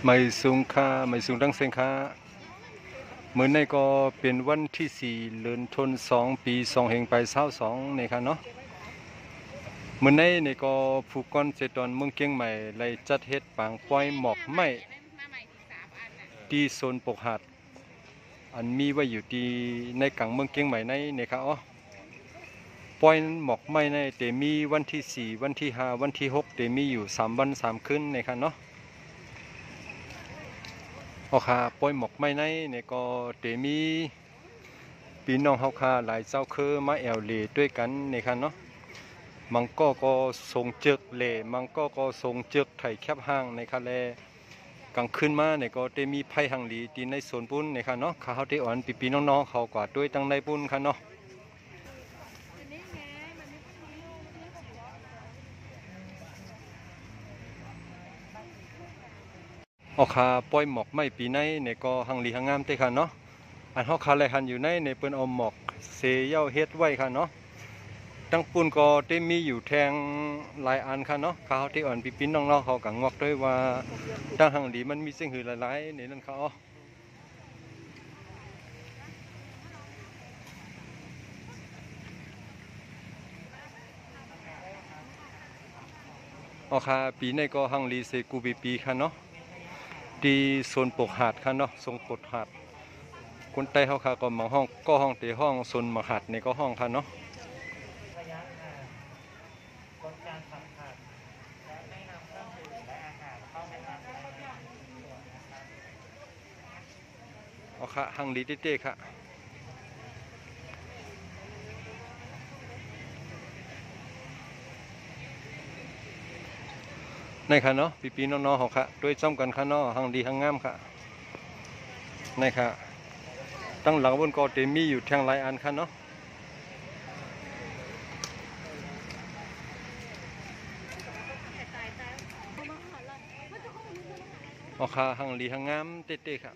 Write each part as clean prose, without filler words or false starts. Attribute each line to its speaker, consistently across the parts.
Speaker 1: ไม่สูงค่าไม่สูงตั้งเสียงค่าเมื่อในก็เป็นวันที่4เดือนธันวาคมปี2522นี่ครับเนาะเมื่อในก็ผู้ก่อนเจตอนเมืองเกียงใหม่ไล่จัดเฮ็ดปางปล่อยหมอกไม้ที่โซนปกหาดอันมีไว้อยู่ที่ในกลางเมืองเกียงใหม่ในนี่ครับอ๋อปล่อยหมอกไม้ในแต่มีวันที่4วันที่5วันที่6แต่มีอยู่3วัน3คืนนี่ครับเนาะเฮาคาปล่อยหมอกไม้ในนี่ก็แต่มีพี่น้องเฮาคาหลายเจ้าคือมาแอวเลด้วยกันนี่ครับเนาะมังก็ส่งจึกเลมังก็ส่งจึกไถแคบห้างในครับแลกลางคืนมาเนี่ยก็ได้มีไผ่หังหลีที่ในสวนปุ้นนี่ครับเนาะเขาได้อ่อนปีน้องๆเขากว่าด้วยตั้งในปุ้นครับเนาะออกคาปล่อยหมอกไม่ปีในเนี่ยก็หังหลีหังงามเต้ค่ะเนาะอันเฮาคาไหลหันอยู่ในเปิ้นเอาหมอกเสเย้าเฮ็ดไว้ค่ะเนาะตั้งปุ้นก็ได้มีอยู่แทงหลายอันค่ะเนาะเขาที่อ่อนปีน้องๆเขาก็งอกด้วยว่าตั้งหังหลีมันมีสิ่งหือหลายๆนี่นั่นเขาออกคาปีในก็หังหลีเสกูปีค่ะเนาะที่โซนปกหาดค่ะเนาะทรงปกหาดคนใต้เฮาค่ะก็มาห้องก็ห้องเตห้องโซนมหาดนี่ก็ห้องค่ะเนาะ
Speaker 2: ระยะห่างลดการสัมผัสและไม่นำเครื่องดื่มและอาหารเข้าไปทานภายในส่วนนะครับ
Speaker 1: เอาค่ะหังลีเต้ๆค่ะในค่ะเนาะปีน้องๆเขาค่ะด้วยจ้อมกันค่ะเนาะหังดีหังงามค่ะในค่ะตั้งหลังบนก็เตมีอยู่แทงหลายอันค่ะเนาะเอาค่ะหังลีหังงามเต้ๆค่ะ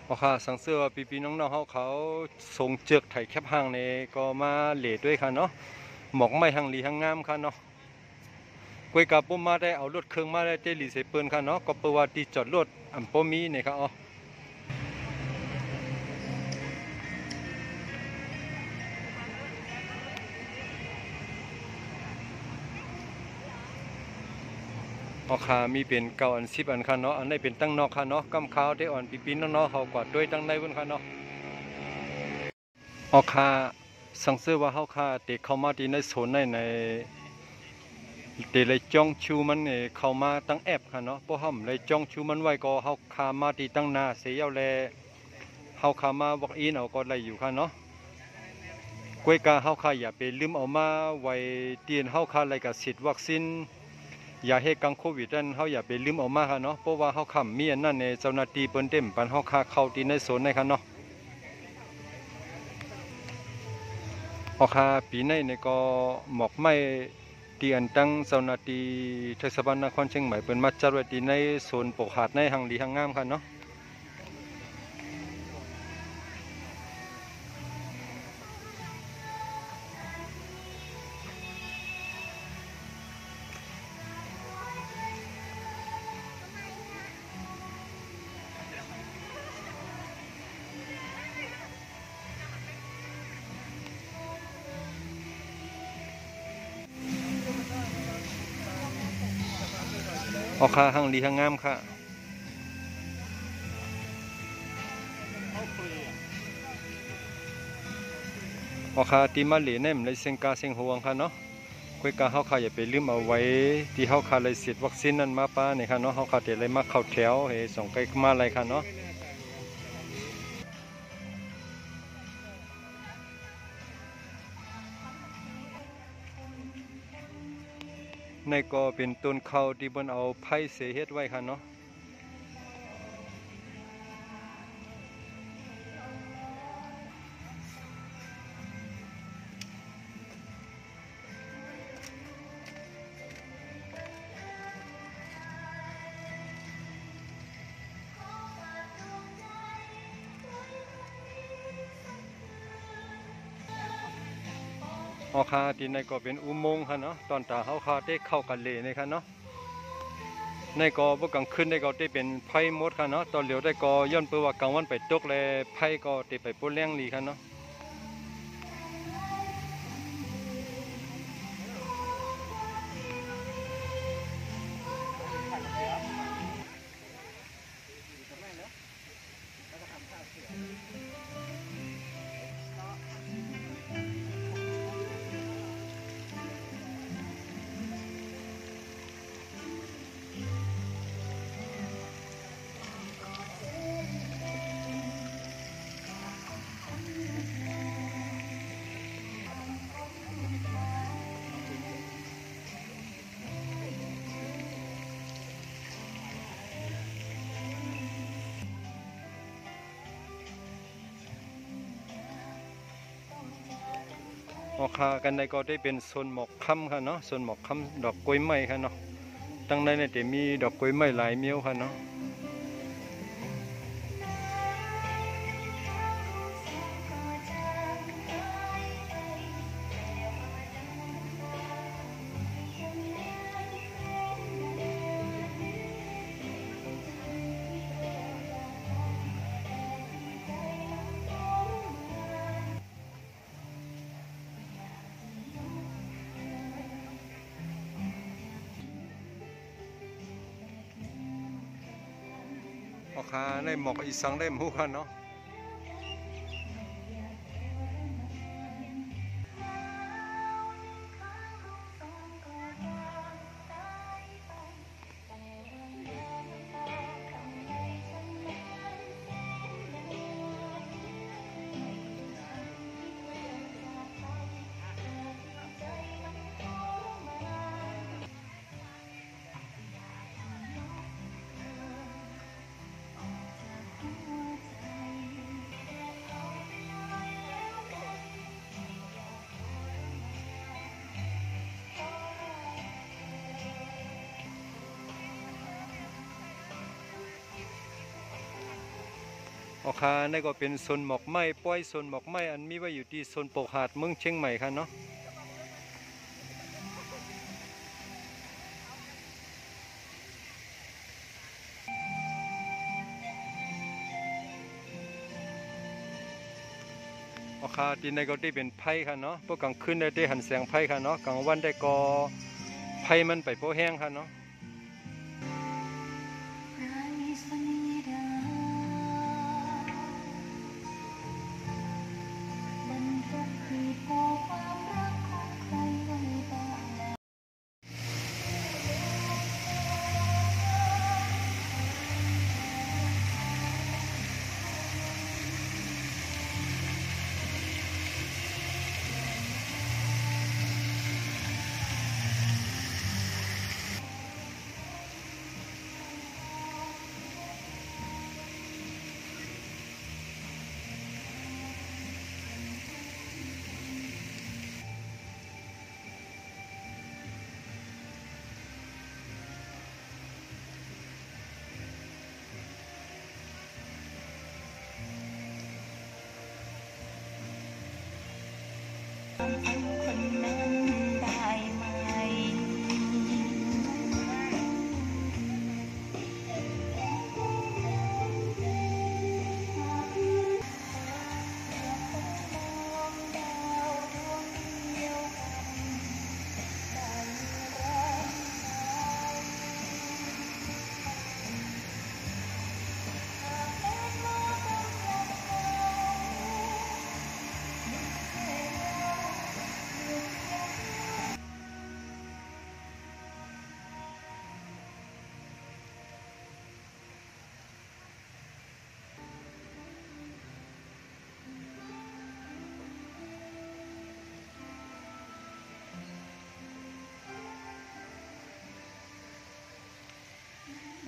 Speaker 1: โอเคสังเสือว่าปีน้องๆเขาส่งเจือกไถแคบห้างในก็มาเหล่ด้วยค่ะเนาะหมอกไม่หังหลีหังงามค่ะเนาะกุยกับปุ่มมาได้เอารถเครื่องมาได้เจลีเสเปินค่ะเนาะก็เปิดว่าที่จอดรถอันปมีเนี่ยค่ะอ๋อเอาคามีเป็น9อัน10อันค่ะเนาะอันได้เป็นตั้งนอกค่ะเนาะกำขาวได้อ่อนปีน้องๆเขากว่าด้วยตั้งในบนค่ะเนาะเอาคาสังเสือว่าเฮาคาเด็กเข้ามาที่ในโซนในเดเลยจ้องชูมันเนี่ยเข้ามาตั้งแอบค่ะเนาะเพราะห้ามเลยจ้องชูมันไว้ก็เฮาคามาที่ตั้งหน้าเสียเอาแลเฮาคามาวักอินเอาก็ได้อยู่ค่ะเนาะกวยกาเฮาคาอย่าไปลืมเอามาไว้เตียนเฮาคาอะไรกับฉีดวัคซีนอย่าให้กังโควิดนั้นเฮาอย่าไปลืมเอามาค่ะเนาะเพราะว่าเฮาค้ำมีอันนั้นในเจ้าหน้าที่เปิ้นเต็มปันเฮาคาเข้าที่ในโซนในค่ะเนาะเฮาคาปีในเนี่ยก็หมอกไม้ที่อันตั้งเจ้าหน้าที่เทศบาลนครเชียงใหม่เป็นมาจัดไว้ที่ในโซนปกหาดในหังดีหังงามค่ะเนาะเอาค่ะหังดีหังงามค่ะเอาค่ะที่มาเหล่เนี่ยเลยเสียงกาเสียงห่วงค่ะเนาะคุยกาเฮาค่ะอย่าไปลืมเอาไว้ที่เฮาค่ะเลยฉีดวัคซีนนั้นมาป้าเนี่ยค่ะเนาะเฮาค่ะเดี๋ยวเลยมาเข้าแถวเฮ้ส่งไกลมาอะไรค่ะเนาะในก็เป็นต้นข้าวที่บนเอาไผ่เสเฮ็ดไว้ค่ะเนาะ อคาที่ในก็เป็นอุโมงค์ค่ะเนาะตอนตาเขาคาได้เข้ากันเลยนะคะเนาะในก็พวกกลางคืนได้ก็ได้เป็นไพ่มดค่ะเนาะตอนเหลียวได้ก็ย้อนเปื่อว่ากลางวันไปตกเลยไพ่ก็ได้ไปปุ่นเลี้ยงลีค่ะเนาะออกคากันในก็ได้เป็นโซนหมอกค่ำค่ะเนาะโซนหมอกค่ำดอกกล้วยไม้ค่ะเนาะตั้งในเนี่ยจะมีดอกกล้วยไม้หลายเมี้ยวค่ะเนาะออกคาในหมอกอีสังได้หมู่ค่ะเนาะออกคาในก็เป็นโซนหมอกไม้ป้อยโซนหมอกไม้อันมีไว้อยู่ที่โซนโปกหาดเมืองเชียงใหม่ค่ะเนาะออกคาที่ในก็ได้เป็นไพ่ค่ะเนาะพวกกลางคืนได้หันแสงไพ่ค่ะเนาะกลางวันได้ก็ไพ่มันไปโพแห้งค่ะเนาะ
Speaker 3: คนนั้นได้ไหม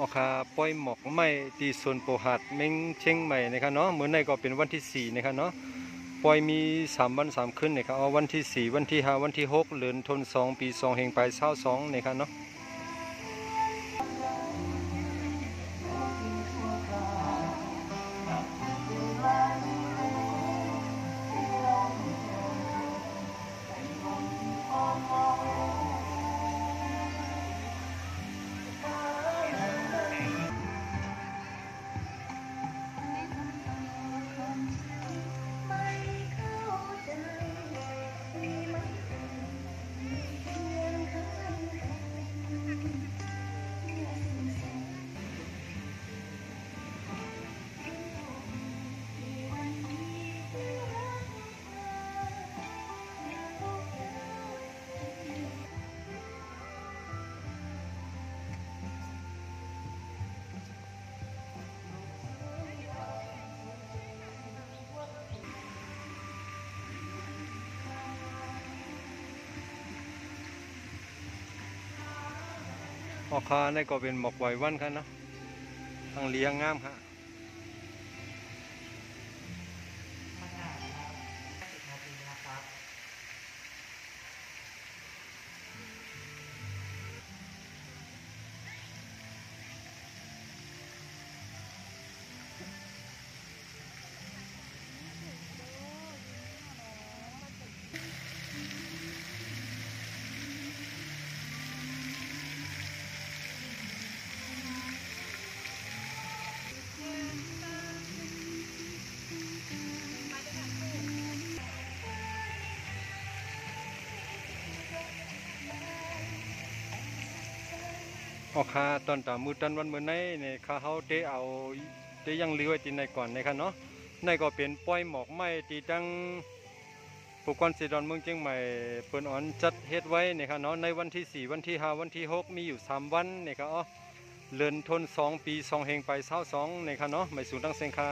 Speaker 1: ออกคาป้อยหมอกไม้ที่โซนโปหาดเม้งเชียงใหม่นะครับเนาะเหมือนในก็เป็นวันที่4นะครับเนาะปอยมี3 วัน 3 คืนนะครับเอาวันที่4วันที่5วันที่6เดือนธันวาคมปี2แห่งปลาย22นะครับเนาะ ออกคาในก็เป็นหมอกไหววันครับเนาะทางเลี้ยงงามครับ
Speaker 2: มะนาวครับ10 นาทีนะครับ
Speaker 1: ออกคาตอนตามือตันวันมื้อในเนี่ยข้าเฮาได้เอาได้ยังเหลือไว้ที่ในก่อนนะครับเนาะในก็เป็นป้อยหมอกไม้ที่ตั้งผู้กองสิดอนเมืองเชียงใหม่เปิ้นอ่อนจัดเฮ็ดไว้นะครับเนาะในวันที่4วันที่5วันที่6มีอยู่3วันนะครับเลินทน2ปี2เฮงไป22นะครับเนาะไม่สูงตั้งเซงคา